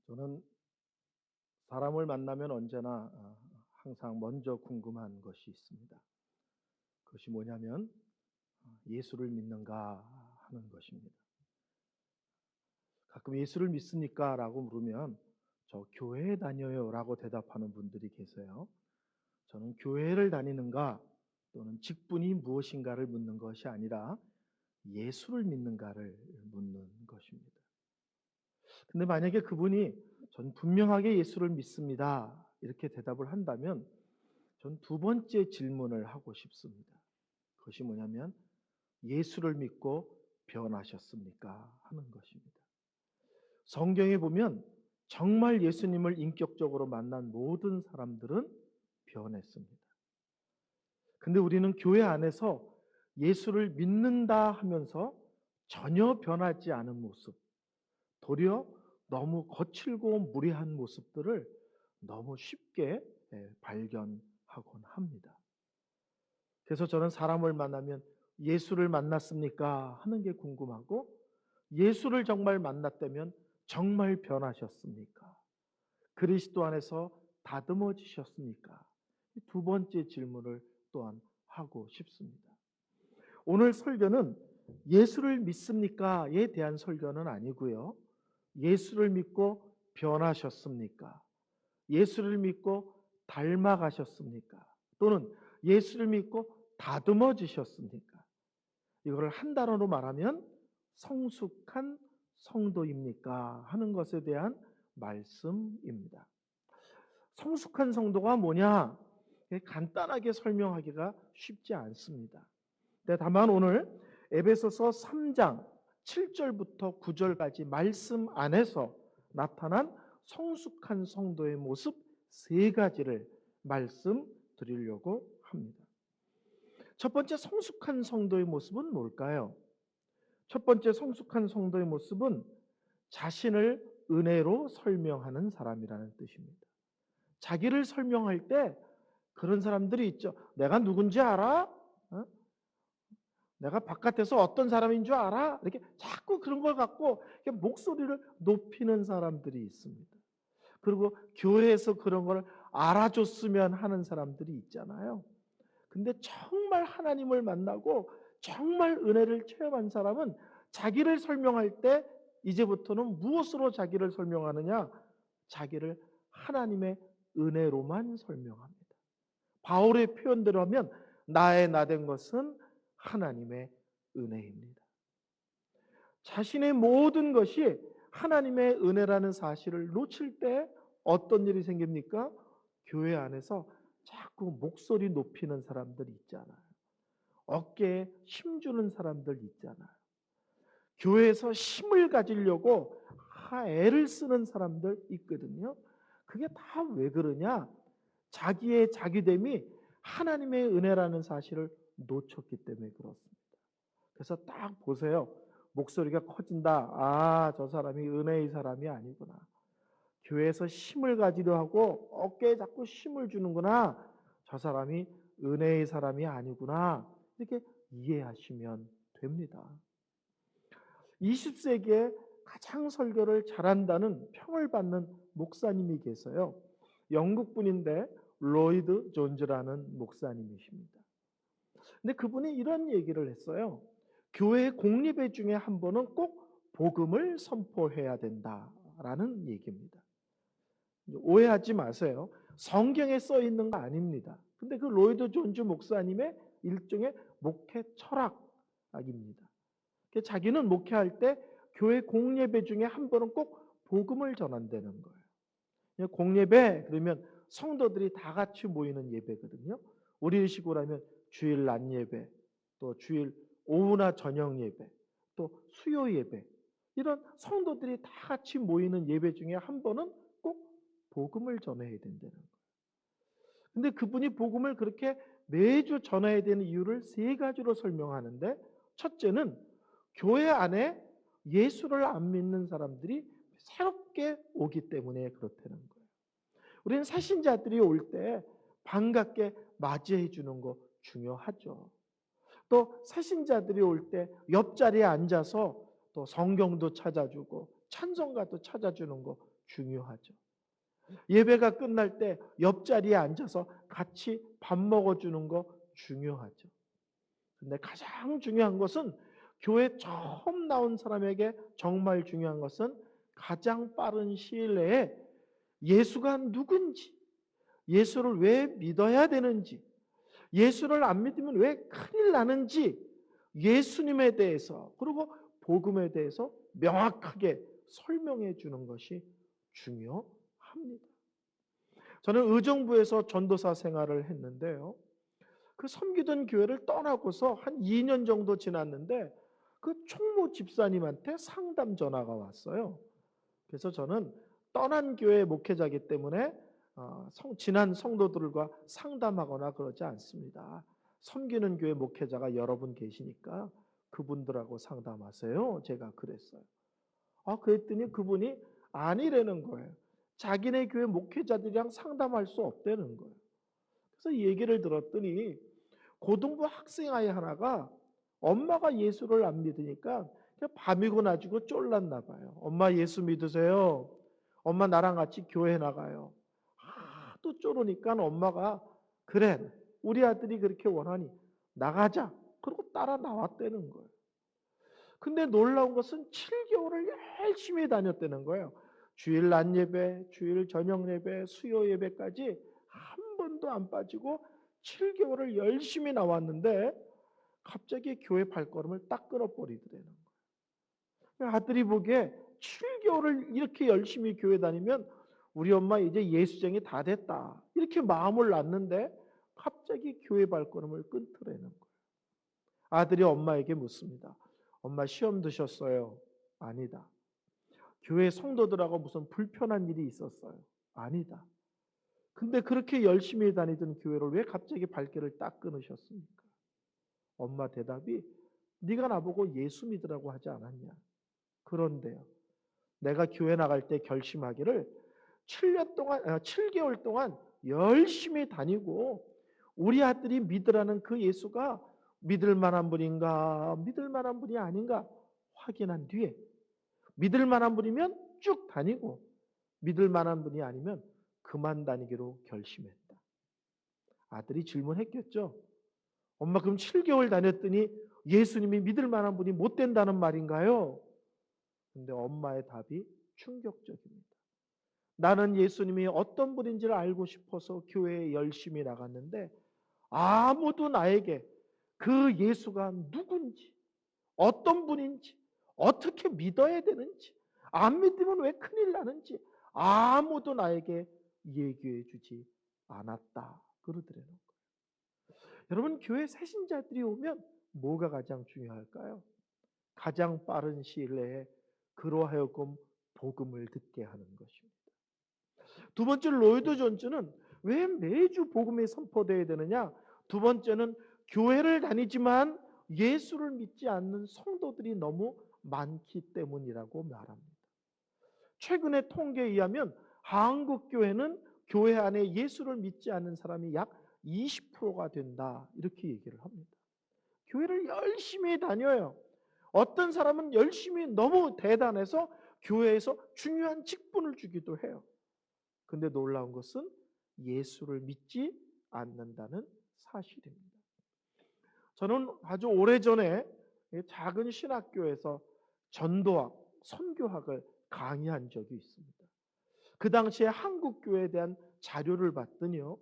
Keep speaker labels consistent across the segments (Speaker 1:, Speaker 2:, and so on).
Speaker 1: 저는 사람을 만나면 언제나 항상 먼저 궁금한 것이 있습니다. 그것이 뭐냐면 예수를 믿는가 하는 것입니다. 가끔 예수를 믿습니까? 라고 물으면 저 교회에 다녀요 라고 대답하는 분들이 계세요. 저는 교회를 다니는가 또는 직분이 무엇인가를 묻는 것이 아니라 예수를 믿는가를 묻는 것입니다. 근데 만약에 그분이 전 분명하게 예수를 믿습니다 이렇게 대답을 한다면 전 두 번째 질문을 하고 싶습니다. 그것이 뭐냐면 예수를 믿고 변하셨습니까? 하는 것입니다. 성경에 보면 정말 예수님을 인격적으로 만난 모든 사람들은 변했습니다. 근데 우리는 교회 안에서 예수를 믿는다 하면서 전혀 변하지 않은 모습, 도리어 너무 거칠고 무례한 모습들을 너무 쉽게 발견하곤 합니다. 그래서 저는 사람을 만나면 예수를 만났습니까? 하는 게 궁금하고, 예수를 정말 만났다면 정말 변하셨습니까? 그리스도 안에서 다듬어지셨습니까? 두 번째 질문을 또한 하고 싶습니다. 오늘 설교는 예수를 믿습니까?에 대한 설교는 아니고요. 예수를 믿고 변하셨습니까? 예수를 믿고 닮아가셨습니까? 또는 예수를 믿고 다듬어지셨습니까? 이거를 한 단어로 말하면 성숙한 성도입니까? 하는 것에 대한 말씀입니다. 성숙한 성도가 뭐냐? 간단하게 설명하기가 쉽지 않습니다. 다만 오늘 에베소서 3장 7절부터 9절까지 말씀 안에서 나타난 성숙한 성도의 모습 세 가지를 말씀드리려고 합니다. 첫 번째 성숙한 성도의 모습은 뭘까요? 첫 번째 성숙한 성도의 모습은 자신을 은혜로 설명하는 사람이라는 뜻입니다. 자기를 설명할 때 그런 사람들이 있죠. 내가 누군지 알아? 내가 바깥에서 어떤 사람인 줄 알아? 이렇게 자꾸 그런 걸 갖고 목소리를 높이는 사람들이 있습니다. 그리고 교회에서 그런 걸 알아줬으면 하는 사람들이 있잖아요. 근데 정말 하나님을 만나고 정말 은혜를 체험한 사람은 자기를 설명할 때 이제부터는 무엇으로 자기를 설명하느냐? 자기를 하나님의 은혜로만 설명합니다. 바울의 표현대로 하면 나의 나된 것은 하나님의 은혜입니다. 자신의 모든 것이 하나님의 은혜라는 사실을 놓칠 때 어떤 일이 생깁니까? 교회 안에서 자꾸 목소리 높이는 사람들 있잖아요. 어깨에 힘주는 사람들 있잖아요. 교회에서 힘을 가지려고 애를 쓰는 사람들 있거든요. 그게 다 왜 그러냐? 자기의 자기됨이 하나님의 은혜라는 사실을 놓쳤기 때문에 그렇습니다. 그래서 딱 보세요. 목소리가 커진다. 아, 저 사람이 은혜의 사람이 아니구나. 교회에서 힘을 가지려 하고 어깨에 자꾸 힘을 주는구나. 저 사람이 은혜의 사람이 아니구나. 이렇게 이해하시면 됩니다. 20세기에 가장 설교를 잘한다는 평을 받는 목사님이 계세요. 영국 분인데 로이드 존즈라는 목사님이십니다. 근데 그분이 이런 얘기를 했어요. 교회 공립회 중에 한 번은 꼭 복음을 선포해야 된다라는 얘기입니다. 오해하지 마세요. 성경에 써 있는 거 아닙니다. 근데 그 로이드 존즈 목사님의 일종의 목회 철학입니다. 자기는 목회할 때 교회 공예배 중에 한 번은 꼭 복음을 전한다는 거예요. 공예배 그러면 성도들이 다 같이 모이는 예배거든요. 우리식으로 하면 주일 낮 예배, 또 주일 오후나 저녁 예배, 또 수요 예배, 이런 성도들이 다 같이 모이는 예배 중에 한 번은 꼭 복음을 전해야 된다는 거예요. 근데 그분이 복음을 그렇게 매주 전해야 되는 이유를 세 가지로 설명하는데, 첫째는 교회 안에 예수를 안 믿는 사람들이 새롭게 오기 때문에 그렇다는 거예요. 우리는 새신자들이 올 때 반갑게 맞이해 주는 거 중요하죠. 또 새신자들이 올 때 옆자리에 앉아서 또 성경도 찾아주고 찬송가도 찾아주는 거 중요하죠. 예배가 끝날 때 옆자리에 앉아서 같이 밥 먹어주는 거 중요하죠. 근데 가장 중요한 것은 교회 처음 나온 사람에게 정말 중요한 것은 가장 빠른 시일 내에 예수가 누군지, 예수를 왜 믿어야 되는지, 예수를 안 믿으면 왜 큰일 나는지 예수님에 대해서 그리고 복음에 대해서 명확하게 설명해 주는 것이 중요합니다. 저는 의정부에서 전도사 생활을 했는데요. 그 섬기던 교회를 떠나고서 한 2년 정도 지났는데 그 총무 집사님한테 상담 전화가 왔어요. 그래서 저는 떠난 교회 목회자이기 때문에 지난 성도들과 상담하거나 그러지 않습니다. 섬기는 교회 목회자가 여러 분 계시니까 그분들하고 상담하세요. 제가 그랬어요. 그랬더니 그분이 아니라는 거예요. 자기네 교회 목회자들이랑 상담할 수 없다는 거예요. 그래서 이 얘기를 들었더니 고등부 학생아이 하나가 엄마가 예수를 안 믿으니까 그냥 밤이고 낮이고 쫄랐나 봐요. 엄마 예수 믿으세요. 엄마 나랑 같이 교회 나가요. 또 쫄으니까 엄마가 그래 우리 아들이 그렇게 원하니 나가자. 그러고 따라 나왔다는 거예요. 근데 놀라운 것은 7개월을 열심히 다녔다는 거예요. 주일 낮 예배, 주일 저녁 예배, 수요 예배까지 한 번도 안 빠지고 7개월을 열심히 나왔는데 갑자기 교회 발걸음을 딱 끊어버리더라는 거예요. 아들이 보기에 7개월을 이렇게 열심히 교회 다니면 우리 엄마 이제 예수쟁이 다 됐다. 이렇게 마음을 놨는데 갑자기 교회 발걸음을 끊더라는 거예요. 아들이 엄마에게 묻습니다. 엄마 시험 드셨어요? 아니다. 교회 성도들하고 무슨 불편한 일이 있었어요? 아니다. 근데 그렇게 열심히 다니던 교회를 왜 갑자기 발길을 딱 끊으셨습니까? 엄마 대답이 네가 나보고 예수 믿으라고 하지 않았냐? 그런데요. 내가 교회 나갈 때 결심하기를 7개월 동안 열심히 다니고 우리 아들이 믿으라는 그 예수가 믿을 만한 분인가, 믿을 만한 분이 아닌가 확인한 뒤에 믿을 만한 분이면 쭉 다니고 믿을 만한 분이 아니면 그만 다니기로 결심했다. 아들이 질문했겠죠. 엄마 그럼 7개월 다녔더니 예수님이 믿을 만한 분이 못 된다는 말인가요? 근데 엄마의 답이 충격적입니다. 나는 예수님이 어떤 분인지를 알고 싶어서 교회에 열심히 나갔는데 아무도 나에게 그 예수가 누군지, 어떤 분인지, 어떻게 믿어야 되는지, 안 믿으면 왜 큰일 나는지 아무도 나에게 얘기해 주지 않았다. 그러더라는 거예요. 여러분 교회 새신자들이 오면 뭐가 가장 중요할까요? 가장 빠른 시일 내에 그로하여금 복음을 듣게 하는 것입니다. 두 번째 로이드 존스는 왜 매주 복음이 선포되어야 되느냐? 두 번째는 교회를 다니지만 예수를 믿지 않는 성도들이 너무 많기 때문이라고 말합니다. 최근의 통계에 의하면 한국 교회는 교회 안에 예수를 믿지 않는 사람이 약 20%가 된다. 이렇게 얘기를 합니다. 교회를 열심히 다녀요. 어떤 사람은 열심히 너무 대단해서 교회에서 중요한 직분을 주기도 해요. 근데 놀라운 것은 예수를 믿지 않는다는 사실입니다. 저는 아주 오래전에 작은 신학교에서 전도학, 선교학을 강의한 적이 있습니다. 그 당시에 한국 교회에 대한 자료를 봤더니요.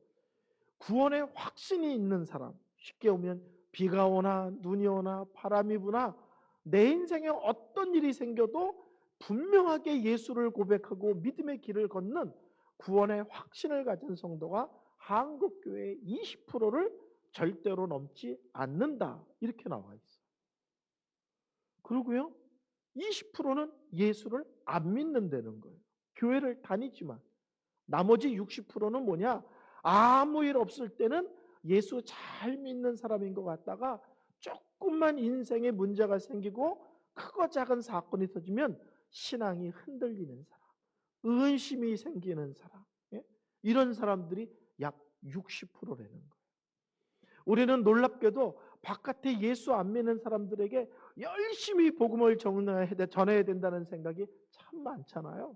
Speaker 1: 구원에 확신이 있는 사람, 쉽게 오면 비가 오나 눈이 오나 바람이 부나 내 인생에 어떤 일이 생겨도 분명하게 예수를 고백하고 믿음의 길을 걷는 구원의 확신을 가진 성도가 한국 교회의 20%를 절대로 넘지 않는다. 이렇게 나와 있어요. 그리고요. 20%는 예수를 안 믿는다는 거예요. 교회를 다니지만. 나머지 60%는 뭐냐? 아무 일 없을 때는 예수 잘 믿는 사람인 것 같다가 조금만 인생에 문제가 생기고 크고 작은 사건이 터지면 신앙이 흔들리는 사람, 의심이 생기는 사람, 이런 사람들이 약 60%라는 거예요. 우리는 놀랍게도 바깥에 예수 안 믿는 사람들에게 열심히 복음을 전해야 된다는 생각이 참 많잖아요.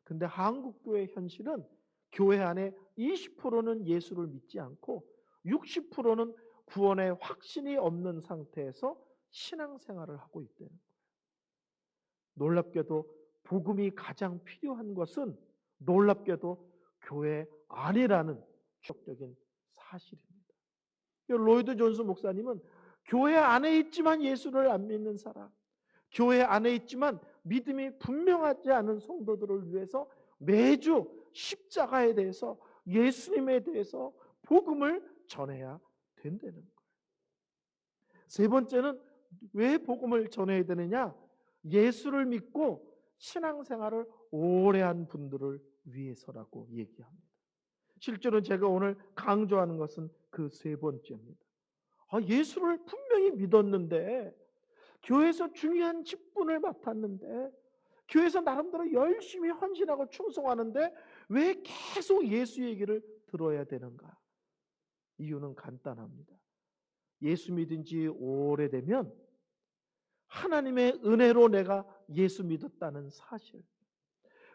Speaker 1: 근데 한국 교회 현실은 교회 안에 20%는 예수를 믿지 않고 60%는 구원의 확신이 없는 상태에서 신앙생활을 하고 있다는 거예요. 놀랍게도 복음이 가장 필요한 것은 놀랍게도 교회 안이라는 충격적인 사실입니다. 로이드 존스 목사님은 교회 안에 있지만 예수를 안 믿는 사람, 교회 안에 있지만 믿음이 분명하지 않은 성도들을 위해서 매주 십자가에 대해서, 예수님에 대해서 복음을 전해야 된다는 거예요. 세 번째는 왜 복음을 전해야 되느냐? 예수를 믿고 신앙생활을 오래 한 분들을 위해서라고 얘기합니다. 실제로 제가 오늘 강조하는 것은 그 세 번째입니다. 예수를 분명히 믿었는데, 교회에서 중요한 직분을 맡았는데, 교회에서 나름대로 열심히 헌신하고 충성하는데 왜 계속 예수 얘기를 들어야 되는가? 이유는 간단합니다. 예수 믿은 지 오래되면 하나님의 은혜로 내가 예수 믿었다는 사실,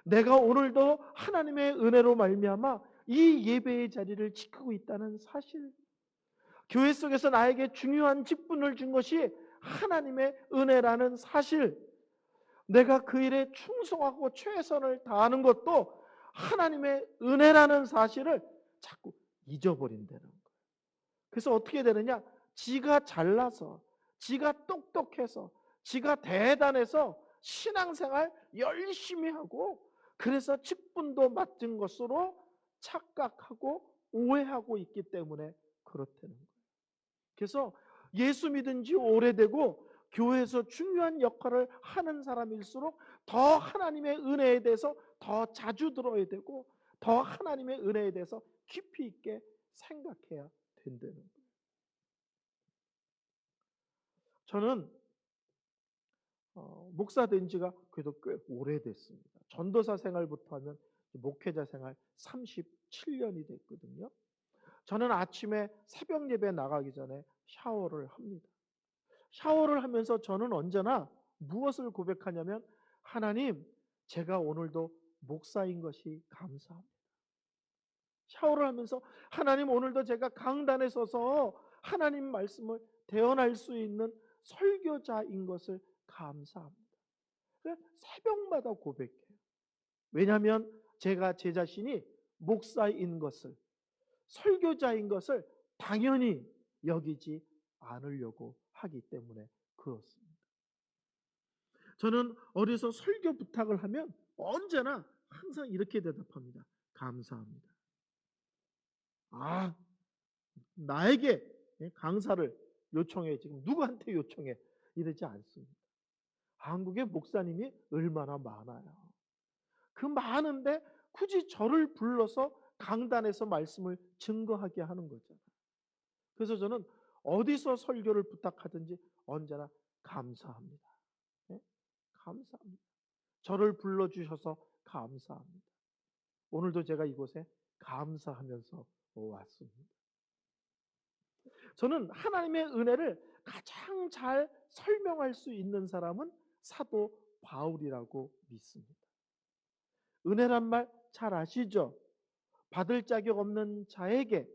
Speaker 1: 내가 오늘도 하나님의 은혜로 말미암아 이 예배의 자리를 지키고 있다는 사실, 교회 속에서 나에게 중요한 직분을 준 것이 하나님의 은혜라는 사실, 내가 그 일에 충성하고 최선을 다하는 것도 하나님의 은혜라는 사실을 자꾸 잊어버린다는 거예요. 그래서 어떻게 되느냐? 지가 잘나서, 지가 똑똑해서, 지가 대단해서 신앙생활 열심히 하고, 그래서 직분도 맡은 것으로 착각하고 오해하고 있기 때문에 그렇다는 거예요. 그래서 예수 믿은 지 오래되고 교회에서 중요한 역할을 하는 사람일수록 더 하나님의 은혜에 대해서 더 자주 들어야 되고, 더 하나님의 은혜에 대해서 깊이 있게 생각해야 된다는 거예요. 저는 목사 된 지가 그래도 꽤 오래됐습니다. 전도사 생활부터 하면 목회자 생활 37년이 됐거든요. 저는 아침에 새벽 예배 나가기 전에 샤워를 합니다. 샤워를 하면서 저는 언제나 무엇을 고백하냐면, 하나님, 제가 오늘도 목사인 것이 감사합니다. 샤워를 하면서 하나님, 오늘도 제가 강단에 서서 하나님 말씀을 대언할 수 있는 설교자인 것을 감사합니다. 새벽마다 고백해요. 왜냐하면 제가 제 자신이 목사인 것을, 설교자인 것을 당연히 여기지 않으려고 하기 때문에 그렇습니다. 저는 어디서 설교 부탁을 하면 언제나 항상 이렇게 대답합니다. 감사합니다. 나에게 강사를 요청해, 지금 누구한테 요청해, 이러지 않습니다. 한국의 목사님이 얼마나 많아요. 그 많은데 굳이 저를 불러서 강단에서 말씀을 증거하게 하는 거잖아요. 그래서 저는 어디서 설교를 부탁하든지 언제나 감사합니다. 네? 감사합니다. 저를 불러주셔서 감사합니다. 오늘도 제가 이곳에 감사하면서 왔습니다. 저는 하나님의 은혜를 가장 잘 설명할 수 있는 사람은 사도 바울이라고 믿습니다. 은혜란 말 잘 아시죠? 받을 자격 없는 자에게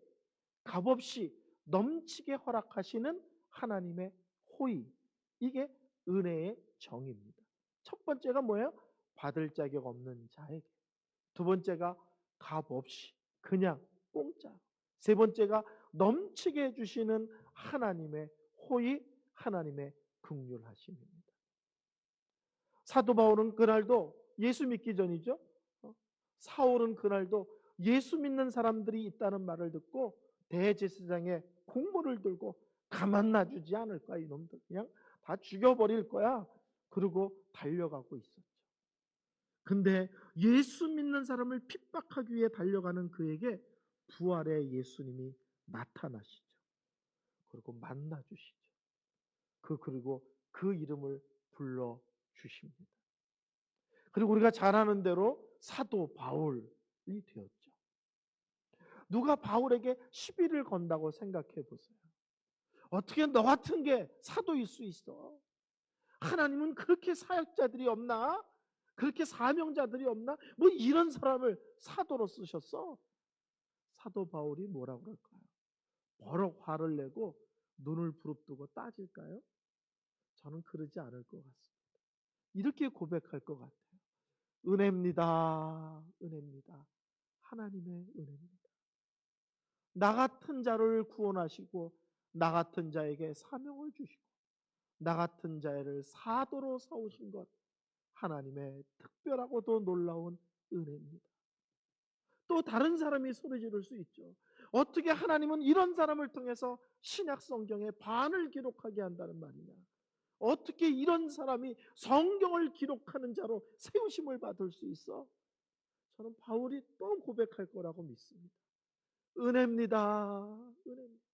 Speaker 1: 값없이 넘치게 허락하시는 하나님의 호의, 이게 은혜의 정의입니다. 첫 번째가 뭐예요? 받을 자격 없는 자에게. 두 번째가 값없이, 그냥 공짜. 세 번째가 넘치게 해주시는 하나님의 호의, 하나님의 긍휼하심입니다. 사도 바울은 그날도 예수 믿기 전이죠. 사울은 그날도 예수 믿는 사람들이 있다는 말을 듣고 대제사장의 공문을 들고 가만 놔주지 않을 거야, 이놈들. 그냥 다 죽여버릴 거야. 그러고 달려가고 있었죠. 근데 예수 믿는 사람을 핍박하기 위해 달려가는 그에게 부활의 예수님이 나타나시죠. 그리고 만나주시죠. 그리고 그 이름을 불러주십니다. 그리고 우리가 잘 아는 대로 사도 바울이 되었죠. 누가 바울에게 시비를 건다고 생각해 보세요. 어떻게 너 같은 게 사도일 수 있어? 하나님은 그렇게 사역자들이 없나? 그렇게 사명자들이 없나? 뭐 이런 사람을 사도로 쓰셨어. 사도 바울이 뭐라고 그럴까요? 버럭 화를 내고 눈을 부릅뜨고 따질까요? 저는 그러지 않을 것 같습니다. 이렇게 고백할 것 같아요. 은혜입니다. 은혜입니다. 하나님의 은혜입니다. 나 같은 자를 구원하시고 나 같은 자에게 사명을 주시고 나 같은 자를 사도로 세우신 것 하나님의 특별하고도 놀라운 은혜입니다. 또 다른 사람이 소리 지를 수 있죠. 어떻게 하나님은 이런 사람을 통해서 신약 성경에 반을 기록하게 한다는 말이냐? 어떻게 이런 사람이 성경을 기록하는 자로 세우심을 받을 수 있어? 저는 바울이 또 고백할 거라고 믿습니다. 은혜입니다. 은혜입니다.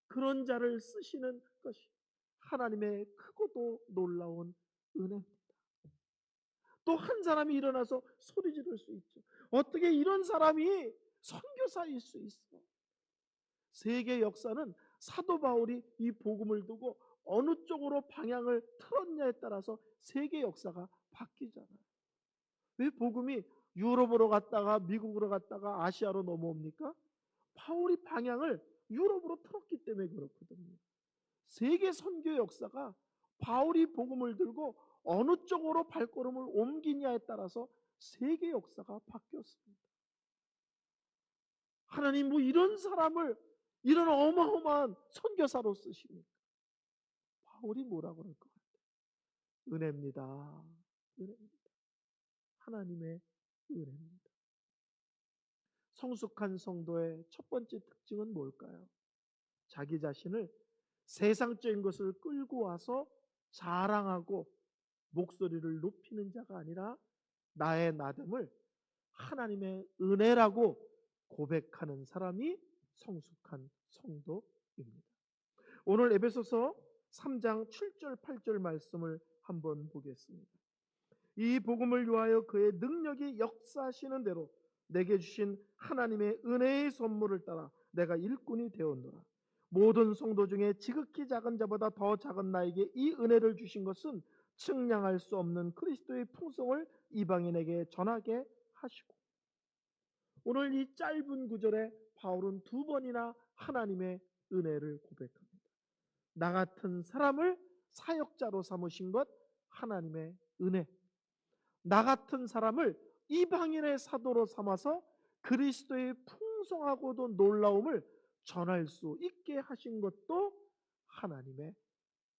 Speaker 1: 그런 자를 쓰시는 것이 하나님의 크고도 놀라운 은혜입니다. 또 한 사람이 일어나서 소리 지를 수 있죠. 어떻게 이런 사람이 선교사일 수 있어? 세계 역사는 사도 바울이 이 복음을 두고 어느 쪽으로 방향을 틀었냐에 따라서 세계 역사가 바뀌잖아요. 왜 복음이 유럽으로 갔다가 미국으로 갔다가 아시아로 넘어옵니까? 바울이 방향을 유럽으로 틀었기 때문에 그렇거든요. 세계 선교 역사가 바울이 복음을 들고 어느 쪽으로 발걸음을 옮기냐에 따라서 세계 역사가 바뀌었습니다. 하나님 뭐 이런 사람을 이런 어마어마한 선교사로 쓰십니까? 바울이 뭐라고 그럴 것 같아요? 은혜입니다. 은혜입니다. 하나님의 은혜입니다. 성숙한 성도의 첫 번째 특징은 뭘까요? 자기 자신을 세상적인 것을 끌고 와서 자랑하고 목소리를 높이는 자가 아니라 나의 나됨을 하나님의 은혜라고 고백하는 사람이 성숙한 성도입니다. 오늘 에베소서 3장 7절 8절 말씀을 한번 보겠습니다. 이 복음을 위하여 그의 능력이 역사하시는 대로 내게 주신 하나님의 은혜의 선물을 따라 내가 일꾼이 되었노라. 모든 성도 중에 지극히 작은 자보다 더 작은 나에게 이 은혜를 주신 것은 측량할 수 없는 그리스도의 풍성을 이방인에게 전하게 하시고. 오늘 이 짧은 구절에 바울은 두 번이나 하나님의 은혜를 고백합니다. 나 같은 사람을 사역자로 삼으신 것 하나님의 은혜. 나 같은 사람을 이방인의 사도로 삼아서 그리스도의 풍성하고도 놀라움을 전할 수 있게 하신 것도 하나님의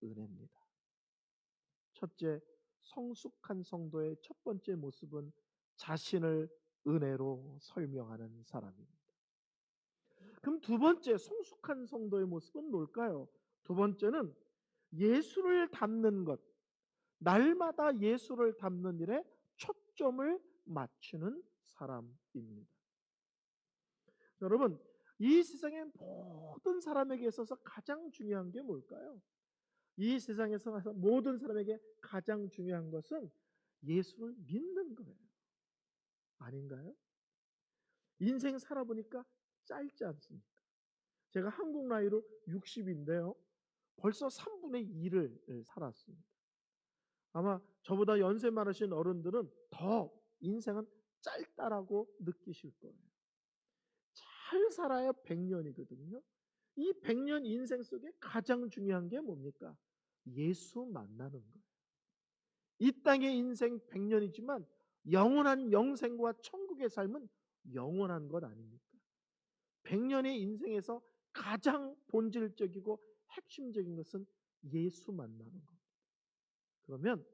Speaker 1: 은혜입니다. 첫째, 성숙한 성도의 첫 번째 모습은 자신을 은혜로 설명하는 사람입니다. 그럼 두 번째, 성숙한 성도의 모습은 뭘까요? 두 번째는 예수를 닮는 것, 날마다 예수를 닮는 일에 초점을 맞추는 사람입니다. 여러분, 이 세상의 모든 사람에게 있어서 가장 중요한 게 뭘까요? 이 세상에서 모든 사람에게 가장 중요한 것은 예수를 믿는 거예요. 아닌가요? 인생 살아보니까 짧지 않습니까? 제가 한국 나이로 60인데요. 벌써 3분의 2를 살았습니다. 아마 저보다 연세 많으신 어른들은 더 인생은 짧다라고 느끼실 거예요. 잘 살아야 100년이거든요. 이 100년 인생 속에 가장 중요한 게 뭡니까? 예수 만나는 거예요. 이 땅의 인생 100년이지만 영원한 영생과 천국의 삶은 영원한 것 아닙니까? 100년의 인생에서 가장 본질적이고 핵심적인 것은 예수 만나는 겁니다. 그러면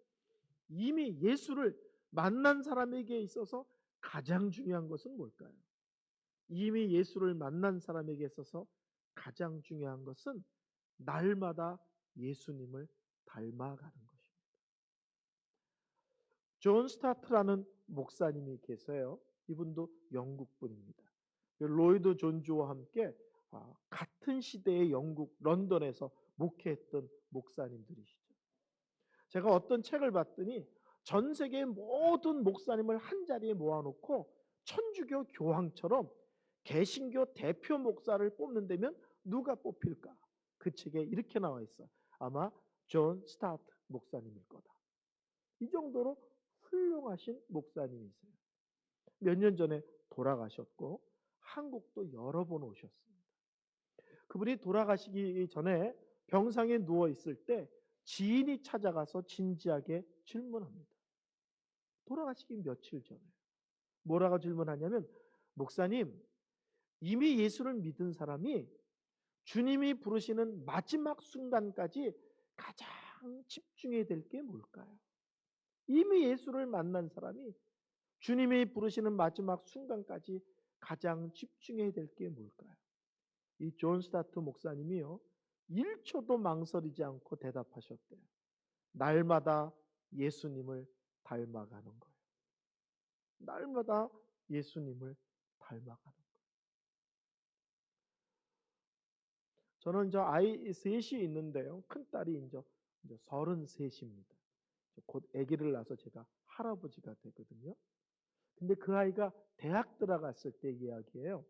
Speaker 1: 이미 예수를 만난 사람에게 있어서 가장 중요한 것은 뭘까요? 이미 예수를 만난 사람에게 있어서 가장 중요한 것은 날마다 예수님을 닮아가는 것입니다. 존 스타트라는 목사님이 계세요. 이분도 영국 분입니다. 로이드 존주와 함께 같은 시대의 영국 런던에서 목회했던 목사님들이시죠. 제가 어떤 책을 봤더니 전 세계의 모든 목사님을 한자리에 모아놓고 천주교 교황처럼 개신교 대표 목사를 뽑는다면 누가 뽑힐까? 그 책에 이렇게 나와 있어요. 아마 존 스타트 목사님일 거다. 이 정도로 하신 목사님이세요. 몇 년 전에 돌아가셨고 한국도 여러 번 오셨습니다. 그분이 돌아가시기 전에 병상에 누워 있을 때 지인이 찾아가서 진지하게 질문합니다. 돌아가시기 며칠 전에. 뭐라고 질문하냐면, 목사님, 이미 예수를 믿은 사람이 주님이 부르시는 마지막 순간까지 가장 집중해야 될 게 뭘까요? 이미 예수를 만난 사람이 주님이 부르시는 마지막 순간까지 가장 집중해야 될 게 뭘까요? 이 존 스타트 목사님이요, 1초도 망설이지 않고 대답하셨대요. 날마다 예수님을 닮아가는 거예요. 날마다 예수님을 닮아가는 거예요. 저는 아이 셋이 있는데요. 큰딸이 이제 33입니다. 곧 아기를 낳아서 제가 할아버지가 되거든요. 근데 그 아이가 대학 들어갔을 때 이야기예요.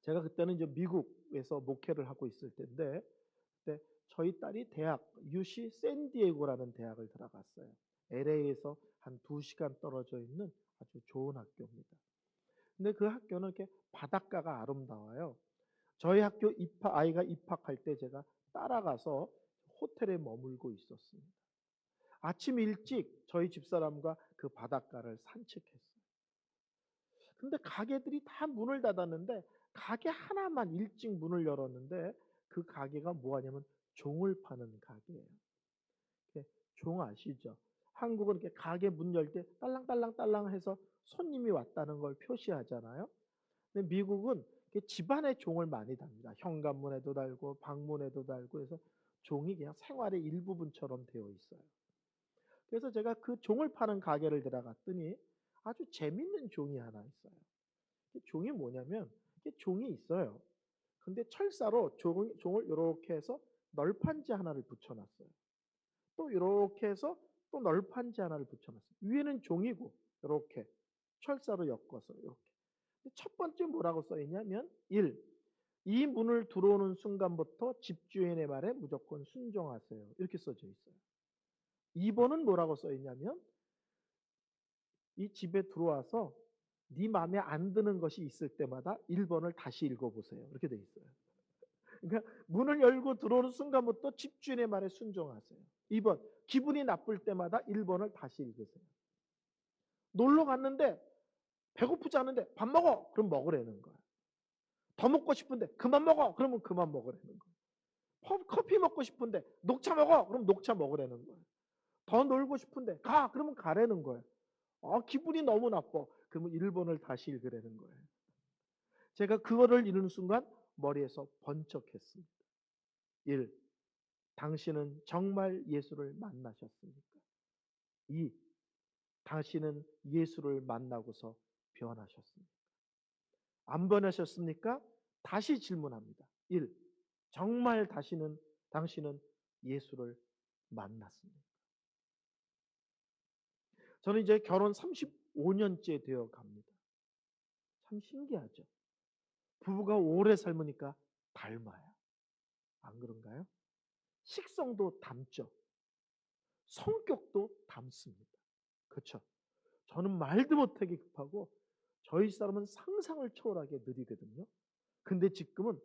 Speaker 1: 제가 그때는 이제 미국에서 목회를 하고 있을 때인데, 그때 저희 딸이 대학 UC 샌디에고라는 대학을 들어갔어요. LA에서 한 2시간 떨어져 있는 아주 좋은 학교입니다. 근데 그 학교는 이렇게 바닷가가 아름다워요. 저희 학교 아이가 입학할 때 제가 따라가서 호텔에 머물고 있었습니다. 아침 일찍 저희 집사람과 그 바닷가를 산책했어요. 근데 가게들이 다 문을 닫았는데 가게 하나만 일찍 문을 열었는데, 그 가게가 뭐하냐면 종을 파는 가게예요. 종 아시죠? 한국은 이렇게 가게 문 열 때 딸랑딸랑딸랑 해서 손님이 왔다는 걸 표시하잖아요. 근데 미국은 집안에 종을 많이 답니다. 현관문에도 달고 방문에도 달고 해서 종이 그냥 생활의 일부분처럼 되어 있어요. 그래서 제가 그 종을 파는 가게를 들어갔더니 아주 재밌는 종이 하나 있어요. 종이 뭐냐면, 종이 있어요. 근데 철사로 종을 이렇게 해서 널판지 하나를 붙여놨어요. 또 이렇게 해서 또 널판지 하나를 붙여놨어요. 위에는 종이고 이렇게 철사로 엮어서 이렇게. 첫 번째 뭐라고 써 있냐면 1. 이 문을 들어오는 순간부터 집주인의 말에 무조건 순종하세요. 이렇게 써져 있어요. 2번은 뭐라고 써 있냐면, 이 집에 들어와서 네 마음에 안 드는 것이 있을 때마다 1번을 다시 읽어보세요. 이렇게 돼 있어요. 그러니까 문을 열고 들어오는 순간부터 집주인의 말에 순종하세요. 2번, 기분이 나쁠 때마다 1번을 다시 읽으세요. 놀러 갔는데 배고프지 않은데 밥 먹어! 그럼 먹으라는 거야. 더 먹고 싶은데 그만 먹어! 그러면 그만 먹으라는 거야. 커피 먹고 싶은데 녹차 먹어! 그럼 녹차 먹으라는 거야. 더 놀고 싶은데 가! 그러면 가라는 거야. 기분이 너무 나빠. 그러면 1번을 다시 읽으라는 거예요. 제가 그거를 읽는 순간 머리에서 번쩍했습니다. 1. 당신은 정말 예수를 만나셨습니까? 2. 당신은 예수를 만나고서 변하셨습니까? 안 변하셨습니까? 다시 질문합니다. 1. 정말 당신은 예수를 만났습니까? 저는 이제 결혼 35년째 되어 갑니다. 참 신기하죠? 부부가 오래 삶으니까 닮아요. 안 그런가요? 식성도 닮죠. 성격도 닮습니다. 그렇죠? 저는 말도 못하게 급하고 저희 사람은 상상을 초월하게 느리거든요. 근데 지금은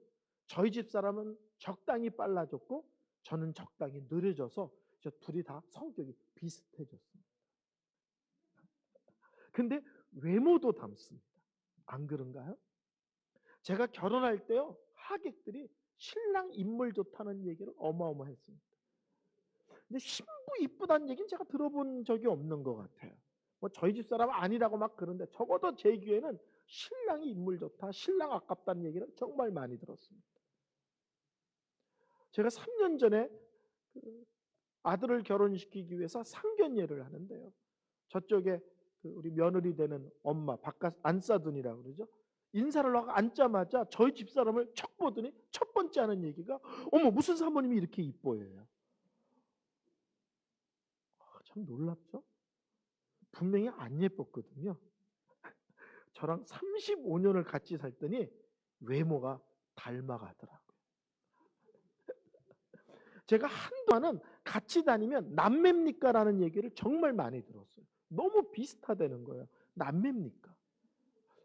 Speaker 1: 저희 집 사람은 적당히 빨라졌고 저는 적당히 느려져서 저 둘이 다 성격이 비슷해졌습니다. 근데 외모도 닮습니다. 안 그런가요? 제가 결혼할 때요, 하객들이 신랑 인물 좋다는 얘기를 어마어마했습니다. 근데 신부 이쁘다는 얘기는 제가 들어본 적이 없는 것 같아요. 뭐 저희 집 사람은 아니라고 막 그러는데 적어도 제 귀에는 신랑이 인물 좋다, 신랑 아깝다는 얘기를 정말 많이 들었습니다. 제가 3년 전에 그 아들을 결혼시키기 위해서 상견례를 하는데요. 저쪽에 우리 며느리 되는 엄마, 바깥 안사돈이라고 그러죠. 인사를 하고 앉자마자 저희 집사람을 척 보더니 첫 번째 하는 얘기가, 어머 무슨 사모님이 이렇게 이뻐해요. 참 놀랍죠? 분명히 안 예뻤거든요. 저랑 35년을 같이 살더니 외모가 닮아가더라고요. 제가 한동안은 같이 다니면 남매입니까? 라는 얘기를 정말 많이 들었어요. 너무 비슷하다는 거예요. 남매입니까?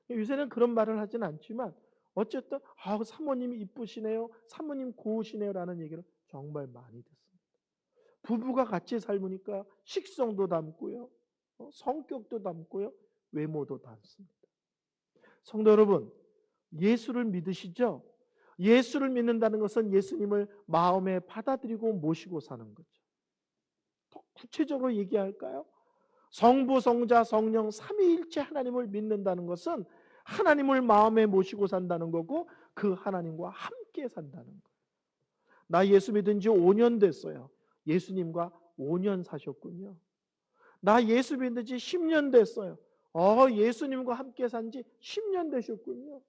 Speaker 1: 요새는 그런 말을 하진 않지만 어쨌든 사모님이 이쁘시네요. 사모님 고우시네요라는 얘기를 정말 많이 듣습니다. 부부가 같이 삶으니까 식성도 닮고요. 성격도 닮고요. 외모도 닮습니다. 성도 여러분, 예수를 믿으시죠? 예수를 믿는다는 것은 예수님을 마음에 받아들이고 모시고 사는 거죠. 더 구체적으로 얘기할까요? 성부, 성자, 성령 삼위일체 하나님을 믿는다는 것은 하나님을 마음에 모시고 산다는 거고 그 하나님과 함께 산다는 거예요. 나 예수 믿은 지 5년 됐어요. 예수님과 5년 사셨군요. 나 예수 믿은 지 10년 됐어요. 예수님과 함께 산 지 10년 되셨군요.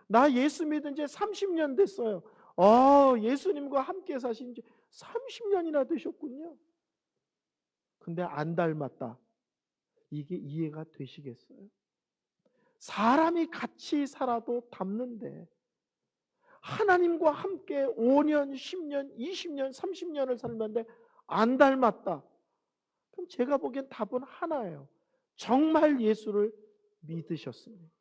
Speaker 1: 나 예수 믿은 지 30년 됐어요. 예수님과 함께 사신 지 30년이나 되셨군요. 근데 안 닮았다. 이게 이해가 되시겠어요? 사람이 같이 살아도 닮는데 하나님과 함께 5년, 10년, 20년, 30년을 살면데 안 닮았다. 그럼 제가 보기엔 답은 하나예요. 정말 예수를 믿으셨습니까?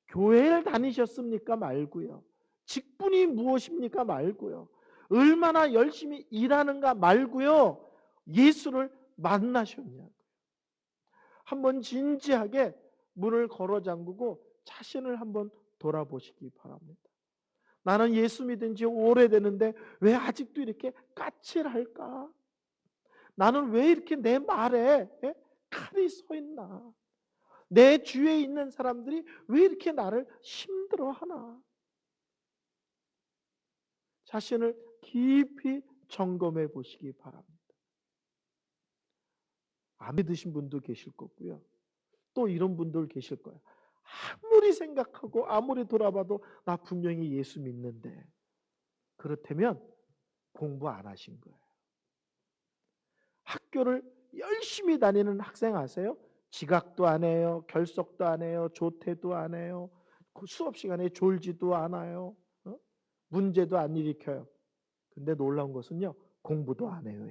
Speaker 1: 교회를 다니셨습니까? 말고요. 직분이 무엇입니까? 말고요. 얼마나 열심히 일하는가? 말고요. 예수를 만나셨냐고요. 한번 진지하게 문을 걸어 잠그고 자신을 한번 돌아보시기 바랍니다. 나는 예수 믿은 지 오래되는데 왜 아직도 이렇게 까칠할까? 나는 왜 이렇게 내 말에 칼이 서 있나? 내 주위에 있는 사람들이 왜 이렇게 나를 힘들어하나? 자신을 깊이 점검해 보시기 바랍니다. 안 믿으신 분도 계실 거고요. 또 이런 분들 계실 거예요. 아무리 생각하고 아무리 돌아봐도 나 분명히 예수 믿는데. 그렇다면 공부 안 하신 거예요. 학교를 열심히 다니는 학생 아세요? 지각도 안 해요. 결석도 안 해요. 조퇴도 안 해요. 수업 시간에 졸지도 않아요. 문제도 안 일으켜요. 근데 놀라운 것은요. 공부도 안 해요.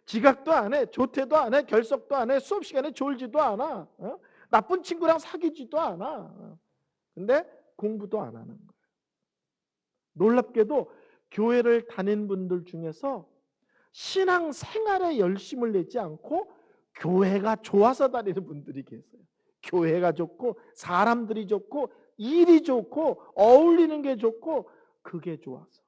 Speaker 1: 지각도 안 해. 조퇴도 안 해. 결석도 안 해. 수업 시간에 졸지도 않아. 나쁜 친구랑 사귀지도 않아. 근데 공부도 안 하는 거예요. 놀랍게도 교회를 다닌 분들 중에서 신앙 생활에 열심을 내지 않고 교회가 좋아서 다니는 분들이 계세요. 교회가 좋고 사람들이 좋고 일이 좋고 어울리는 게 좋고 그게 좋아서.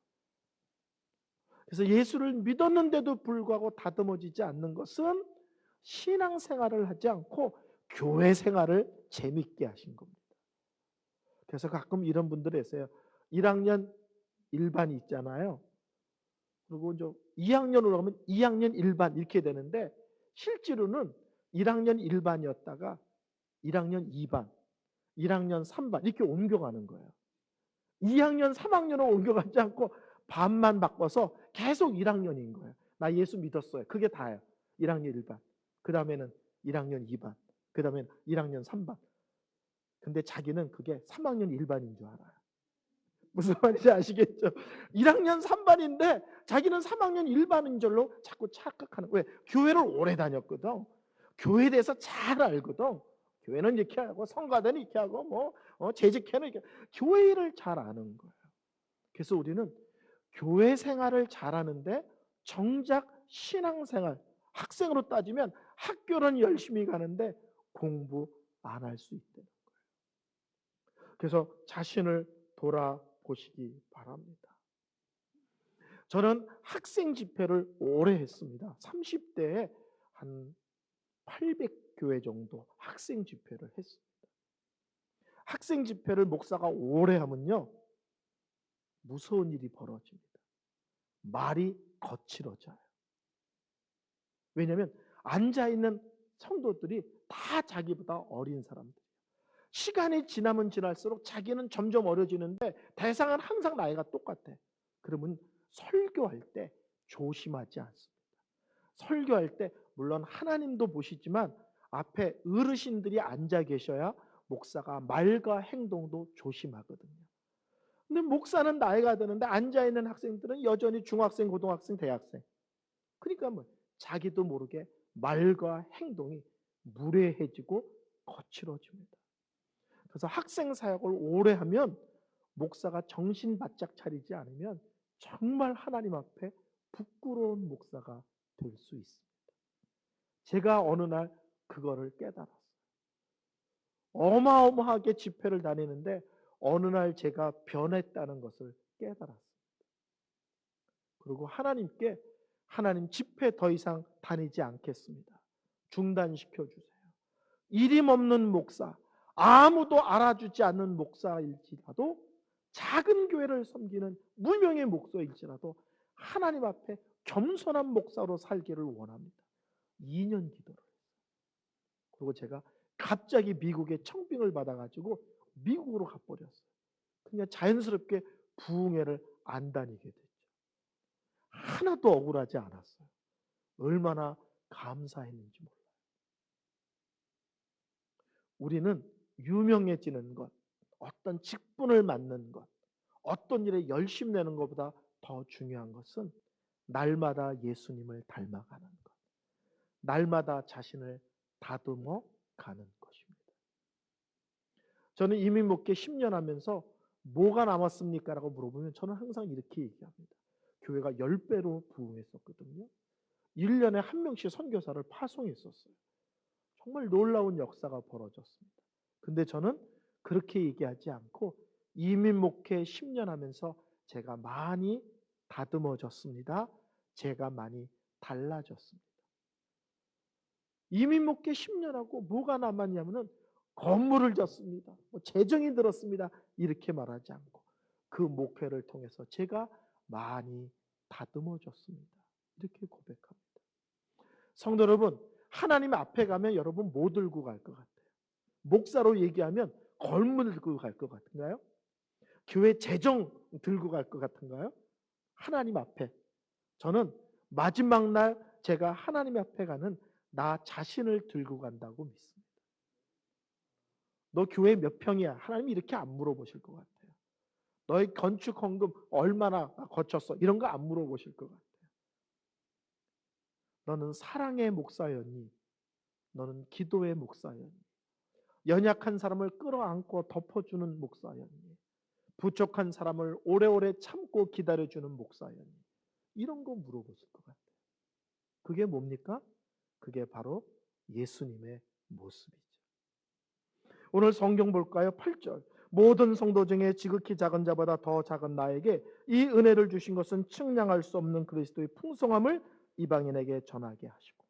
Speaker 1: 그래서 예수를 믿었는데도 불구하고 다듬어지지 않는 것은 신앙 생활을 하지 않고 교회 생활을 재밌게 하신 겁니다. 그래서 가끔 이런 분들이 있어요. 1학년 일반이 있잖아요. 그리고 이제 2학년으로 가면 2학년 일반 이렇게 되는데 실제로는 1학년 일반이었다가 1학년 2반, 1학년 3반 이렇게 옮겨가는 거예요. 2학년 3학년으로 옮겨가지 않고 반만 바꿔서 계속 1학년인 거예요. 나 예수 믿었어요. 그게 다예요. 1학년 1반. 그 다음에는 1학년 2반. 그 다음에는 1학년 3반. 근데 자기는 그게 3학년 1반인 줄 알아요. 무슨 말인지 아시겠죠? 1학년 3반인데 자기는 3학년 1반인 줄로 자꾸 착각하는 거예요. 왜? 교회를 오래 다녔거든. 교회에 대해서 잘 알거든. 교회는 이렇게 하고 성가대는 이렇게 하고 재직회는 이렇게 교회를 잘 아는 거예요. 그래서 우리는 교회 생활을 잘하는데 정작 신앙생활, 학생으로 따지면 학교는 열심히 가는데 공부 안 할 수 있다는 거예요. 그래서 자신을 돌아보시기 바랍니다. 저는 학생 집회를 오래 했습니다. 30대에 한 800교회 정도 학생 집회를 했습니다. 학생 집회를 목사가 오래 하면요. 무서운 일이 벌어집니다. 말이 거칠어져요. 왜냐하면 앉아있는 성도들이 다 자기보다 어린 사람들이에요. 시간이 지나면 지날수록 자기는 점점 어려지는데 대상은 항상 나이가 똑같아. 그러면 설교할 때 조심하지 않습니다. 설교할 때 물론 하나님도 보시지만 앞에 어르신들이 앉아 계셔야 목사가 말과 행동도 조심하거든요. 근데 목사는 나이가 드는데 앉아있는 학생들은 여전히 중학생, 고등학생, 대학생. 그러니까 자기도 모르게 말과 행동이 무례해지고 거칠어집니다. 그래서 학생 사역을 오래 하면 목사가 정신 바짝 차리지 않으면 정말 하나님 앞에 부끄러운 목사가 될 수 있습니다. 제가 어느 날 그거를 깨달았어요. 어마어마하게 집회를 다니는데 어느 날 제가 변했다는 것을 깨달았습니다. 그리고 하나님께 하나님 집회 더 이상 다니지 않겠습니다. 중단시켜 주세요. 일임 없는 목사, 아무도 알아주지 않는 목사일지라도 작은 교회를 섬기는 무명의 목사일지라도 하나님 앞에 겸손한 목사로 살기를 원합니다. 2년 기도를 했어요. 그리고 제가 갑자기 미국에 청빙을 받아가지고 미국으로 가버렸어요. 그냥 자연스럽게 부흥회를 안 다니게 됐죠. 하나도 억울하지 않았어요. 얼마나 감사했는지 몰라요. 우리는 유명해지는 것, 어떤 직분을 맡는 것, 어떤 일에 열심 내는 것보다 더 중요한 것은 날마다 예수님을 닮아가는 것, 날마다 자신을 다듬어 가는 것입니다. 저는 이민 목회 10년 하면서 뭐가 남았습니까? 라고 물어보면 저는 항상 이렇게 얘기합니다. 교회가 10배로 부흥했었거든요. 1년에 한 명씩 선교사를 파송했었어요. 정말 놀라운 역사가 벌어졌습니다. 근데 저는 그렇게 얘기하지 않고 이민 목회 10년 하면서 제가 많이 다듬어졌습니다. 제가 많이 달라졌습니다. 이민 목회 10년 하고 뭐가 남았냐면은 건물을 졌습니다. 재정이 들었습니다. 이렇게 말하지 않고 그 목회를 통해서 제가 많이 다듬어졌습니다. 이렇게 고백합니다. 성도 여러분, 하나님 앞에 가면 여러분 뭐 들고 갈 것 같아요? 목사로 얘기하면 건물 들고 갈 것 같은가요? 교회 재정 들고 갈 것 같은가요? 하나님 앞에. 저는 마지막 날 제가 하나님 앞에 가는 나 자신을 들고 간다고 믿습니다. 너 교회 몇 평이야? 하나님이 이렇게 안 물어보실 것 같아요. 너의 건축 헌금 얼마나 거쳤어? 이런 거 안 물어보실 것 같아요. 너는 사랑의 목사였니? 너는 기도의 목사였니? 연약한 사람을 끌어안고 덮어주는 목사였니? 부족한 사람을 오래오래 참고 기다려주는 목사였니? 이런 거 물어보실 것 같아요. 그게 뭡니까? 그게 바로 예수님의 모습이죠. 오늘 성경 볼까요? 8절. 모든 성도 중에 지극히 작은 자보다 더 작은 나에게 이 은혜를 주신 것은 측량할 수 없는 그리스도의 풍성함을 이방인에게 전하게 하시고.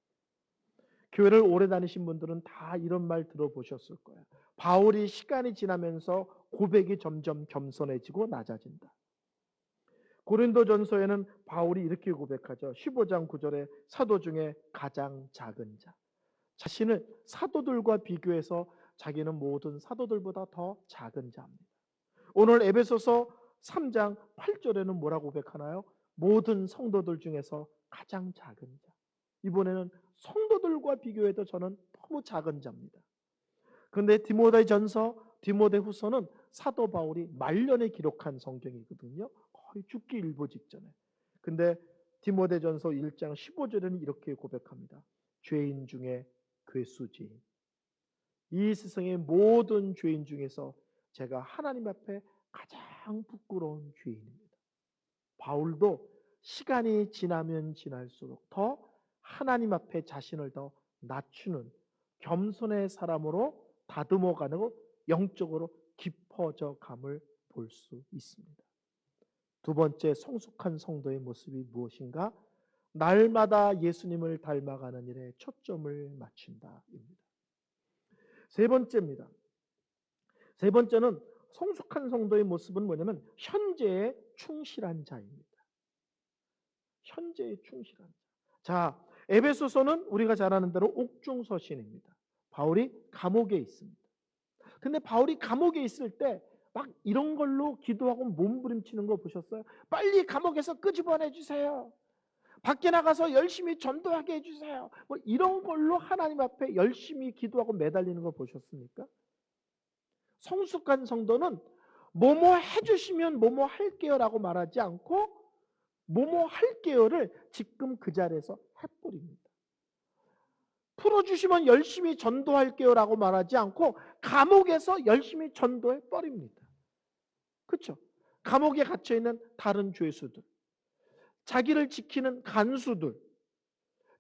Speaker 1: 교회를 오래 다니신 분들은 다 이런 말 들어보셨을 거예요. 바울이 시간이 지나면서 고백이 점점 겸손해지고 낮아진다. 고린도전서에는 바울이 이렇게 고백하죠. 15장 9절에 사도 중에 가장 작은 자. 자신을 사도들과 비교해서 자기는 모든 사도들보다 더 작은 자입니다. 오늘 에베소서 3장 8절에는 뭐라고 고백하나요? 모든 성도들 중에서 가장 작은 자. 이번에는 성도들과 비교해도 저는 너무 작은 자입니다. 그런데 디모데전서, 디모데후서는 사도 바울이 말년에 기록한 성경이거든요. 거의 죽기 일보 직전에. 근데 디모데전서 1장 15절에는 이렇게 고백합니다. 죄인 중에 괴수지. 이 세상의 모든 죄인 중에서 제가 하나님 앞에 가장 부끄러운 죄인입니다. 바울도 시간이 지나면 지날수록 더 하나님 앞에 자신을 더 낮추는 겸손의 사람으로 다듬어가는 영적으로 깊어져 감을 볼 수 있습니다. 두 번째, 성숙한 성도의 모습이 무엇인가? 날마다 예수님을 닮아가는 일에 초점을 맞춘다입니다. 세 번째입니다. 세 번째는 성숙한 성도의 모습은 뭐냐면 현재에 충실한 자입니다. 현재에 충실한 자. 자, 에베소서는 우리가 잘 아는 대로 옥중서신입니다. 바울이 감옥에 있습니다. 근데 바울이 감옥에 있을 때 막 이런 걸로 기도하고 몸부림치는 거 보셨어요? 빨리 감옥에서 끄집어내 주세요. 밖에 나가서 열심히 전도하게 해주세요. 뭐 이런 걸로 하나님 앞에 열심히 기도하고 매달리는 거 보셨습니까? 성숙한 성도는 뭐뭐 해주시면 뭐뭐 할게요라고 말하지 않고 뭐뭐 할게요를 지금 그 자리에서 해버립니다. 풀어주시면 열심히 전도할게요 라고 말하지 않고 감옥에서 열심히 전도해 버립니다. 그렇죠? 감옥에 갇혀있는 다른 죄수들, 자기를 지키는 간수들,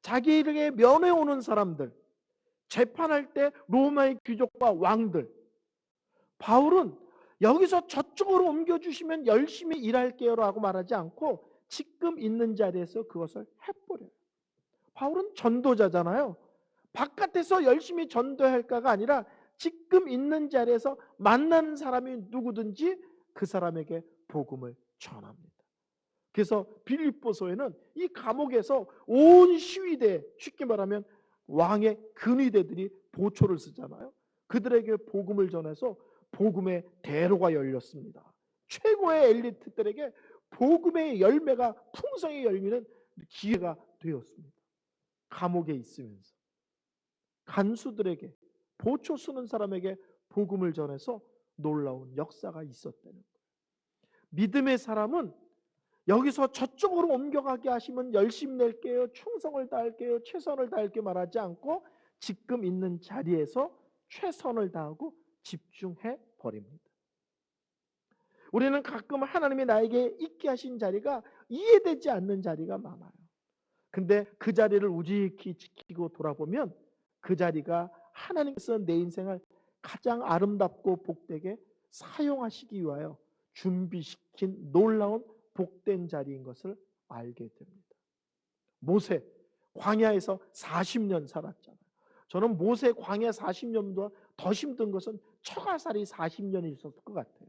Speaker 1: 자기에게 면회오는 사람들, 재판할 때 로마의 귀족과 왕들. 바울은 여기서 저쪽으로 옮겨주시면 열심히 일할게요 라고 말하지 않고 지금 있는 자리에서 그것을 해버려요. 바울은 전도자잖아요. 바깥에서 열심히 전도할까가 아니라 지금 있는 자리에서 만나는 사람이 누구든지 그 사람에게 복음을 전합니다. 그래서 빌립보서에는 이 감옥에서 온 시위대, 쉽게 말하면 왕의 근위대들이 보초를 쓰잖아요. 그들에게 복음을 전해서 복음의 대로가 열렸습니다. 최고의 엘리트들에게 복음의 열매가, 풍성히 열리는 기회가 되었습니다. 감옥에 있으면서 간수들에게, 보초 쓰는 사람에게 복음을 전해서 놀라운 역사가 있었다는 거예요. 믿음의 사람은 여기서 저쪽으로 옮겨가게 하시면 열심히 낼게요, 충성을 다할게요, 최선을 다할게요 말하지 않고 지금 있는 자리에서 최선을 다하고 집중해 버립니다. 우리는 가끔 하나님이 나에게 있게 하신 자리가 이해되지 않는 자리가 많아요. 근데 그 자리를 우직히 지키고 돌아보면 그 자리가 하나님께서 내 인생을 가장 아름답고 복되게 사용하시기 위하여 준비시킨 놀라운 복된 자리인 것을 알게 됩니다. 모세 광야에서 40년 살았잖아요. 저는 모세 광야 40년보다 더 힘든 것은 처가살이 40년이 있었을 것 같아요.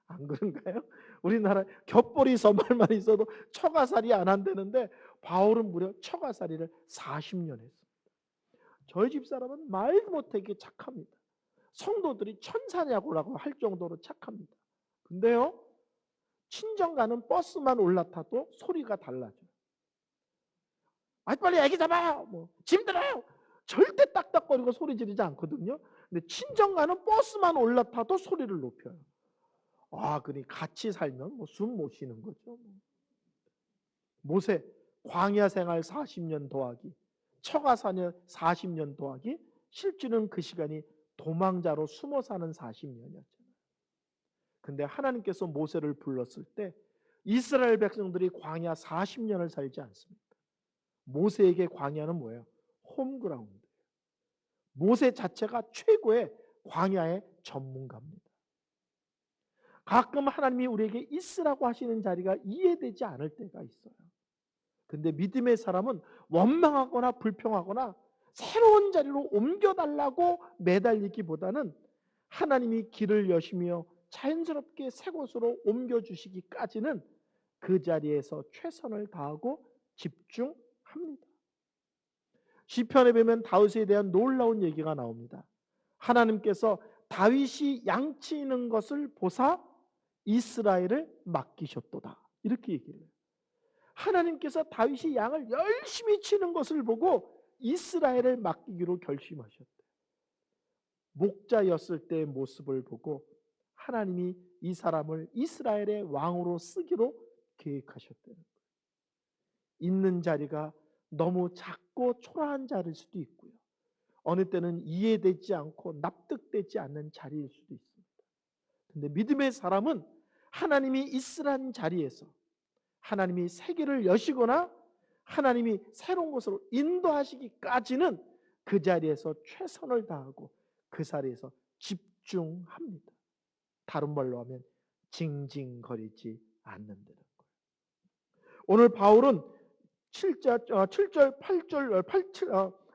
Speaker 1: 안 그런가요? 우리나라 겹벌이 서말만 있어도 처가살이 안 한다는데 바울은 무려 처가살이를 40년 했습니다. 저희 집사람은 말도 못하게 착합니다. 성도들이 천사냐고라고 할 정도로 착합니다. 근데요, 친정 가는 버스만 올라타도 소리가 달라져요. 빨리 애기 잡아요. 짐 들어요. 절대 딱딱거리고 소리 지르지 않거든요. 근데 친정 가는 버스만 올라타도 소리를 높여요. 그러니 같이 살면 숨 못 쉬는 거죠. 모세 광야 생활 40년 더하기 처가사녀 40년 더하기 실제는 그 시간이 도망자로 숨어 사는 40년이었잖아요. 근데 하나님께서 모세를 불렀을 때 이스라엘 백성들이 광야 40년을 살지 않습니다. 모세에게 광야는 뭐예요? 홈그라운드. 모세 자체가 최고의 광야의 전문가입니다. 가끔 하나님이 우리에게 있으라고 하시는 자리가 이해되지 않을 때가 있어요. 근데 믿음의 사람은 원망하거나 불평하거나 새로운 자리로 옮겨달라고 매달리기보다는 하나님이 길을 여시며 자연스럽게 새 곳으로 옮겨주시기까지는 그 자리에서 최선을 다하고 집중합니다. 시편에 보면 다윗에 대한 놀라운 얘기가 나옵니다. 하나님께서 다윗이 양치는 것을 보사 이스라엘을 맡기셨도다. 이렇게 얘기를 해요. 하나님께서 다윗이 양을 열심히 치는 것을 보고 이스라엘을 맡기기로 결심하셨대요. 목자였을 때의 모습을 보고 하나님이 이 사람을 이스라엘의 왕으로 쓰기로 계획하셨다는 거예요. 있는 자리가 너무 작고 초라한 자리일 수도 있고요. 어느 때는 이해되지 않고 납득되지 않는 자리일 수도 있습니다. 근데 믿음의 사람은 하나님이 있으란 자리에서 하나님이 세계를 여시거나 하나님이 새로운 곳으로 인도하시기까지는 그 자리에서 최선을 다하고 그 자리에서 집중합니다. 다른 말로 하면 징징거리지 않는다는 거예요. 오늘 바울은 7절, 8절,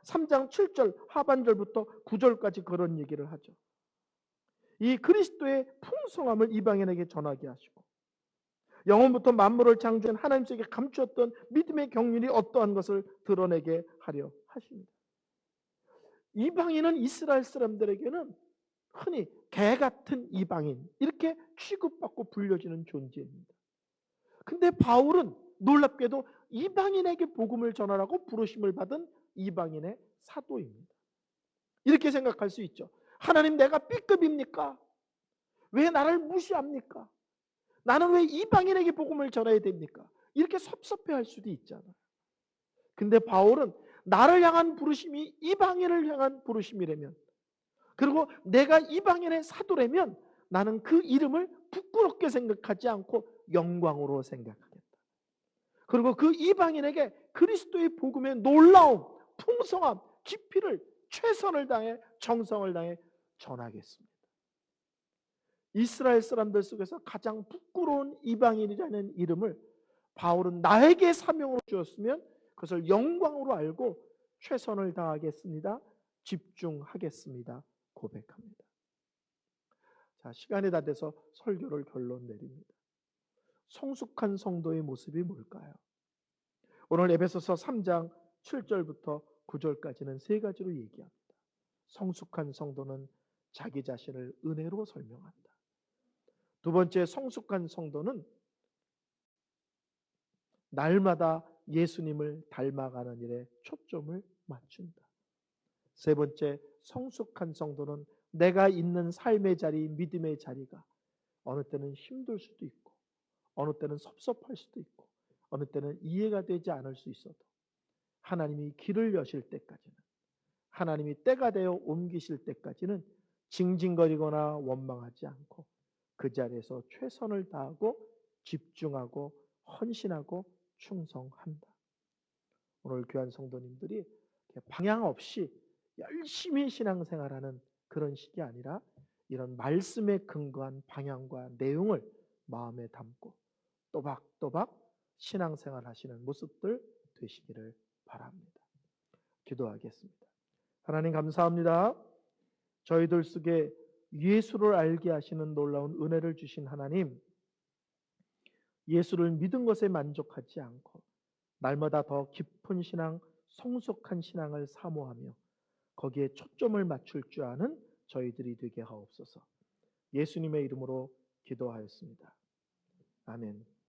Speaker 1: 3장 7절 하반절부터 9절까지 그런 얘기를 하죠. 이 그리스도의 풍성함을 이방인에게 전하게 하시고 영원부터 만물을 창조한 하나님께 감추었던 믿음의 경륜이 어떠한 것을 드러내게 하려 하십니다. 이방인은 이스라엘 사람들에게는 흔히 개 같은 이방인 이렇게 취급받고 불려지는 존재입니다. 근데 바울은 놀랍게도 이방인에게 복음을 전하라고 부르심을 받은 이방인의 사도입니다. 이렇게 생각할 수 있죠. 하나님, 내가 B급입니까? 왜 나를 무시합니까? 나는 왜 이방인에게 복음을 전해야 됩니까? 이렇게 섭섭해할 수도 있잖아요. 근데 바울은 나를 향한 부르심이 이방인을 향한 부르심이라면, 그리고 내가 이방인의 사도라면 나는 그 이름을 부끄럽게 생각하지 않고 영광으로 생각하겠다. 그리고 그 이방인에게 그리스도의 복음의 놀라움, 풍성함, 깊이를 최선을 다해 정성을 다해 전하겠습니다. 이스라엘 사람들 속에서 가장 부끄러운 이방인이라는 이름을 바울은 나에게 사명으로 주었으면 그것을 영광으로 알고 최선을 다하겠습니다. 집중하겠습니다. 고백합니다. 자, 시간이 다 돼서 설교를 결론 내립니다. 성숙한 성도의 모습이 뭘까요? 오늘 에베소서 3장 7절부터 9절까지는 세 가지로 얘기합니다. 성숙한 성도는 자기 자신을 은혜로 설명한다. 두 번째, 성숙한 성도는 날마다 예수님을 닮아가는 일에 초점을 맞춘다. 세 번째, 성숙한 성도는 내가 있는 삶의 자리, 믿음의 자리가 어느 때는 힘들 수도 있고, 어느 때는 섭섭할 수도 있고, 어느 때는 이해가 되지 않을 수 있어도 하나님이 길을 여실 때까지는, 하나님이 때가 되어 옮기실 때까지는 징징거리거나 원망하지 않고 그 자리에서 최선을 다하고 집중하고 헌신하고 충성한다. 오늘 귀한 성도님들이 방향 없이 열심히 신앙생활하는 그런 식이 아니라 이런 말씀에 근거한 방향과 내용을 마음에 담고 또박또박 신앙생활 하시는 모습들 되시기를 바랍니다. 기도하겠습니다. 하나님 감사합니다. 저희들 속에 예수를 알게 하시는 놀라운 은혜를 주신 하나님, 예수를 믿은 것에 만족하지 않고 날마다 더 깊은 신앙, 성숙한 신앙을 사모하며 거기에 초점을 맞출 줄 아는 저희들이 되게 하옵소서. 예수님의 이름으로 기도하였습니다. 아멘.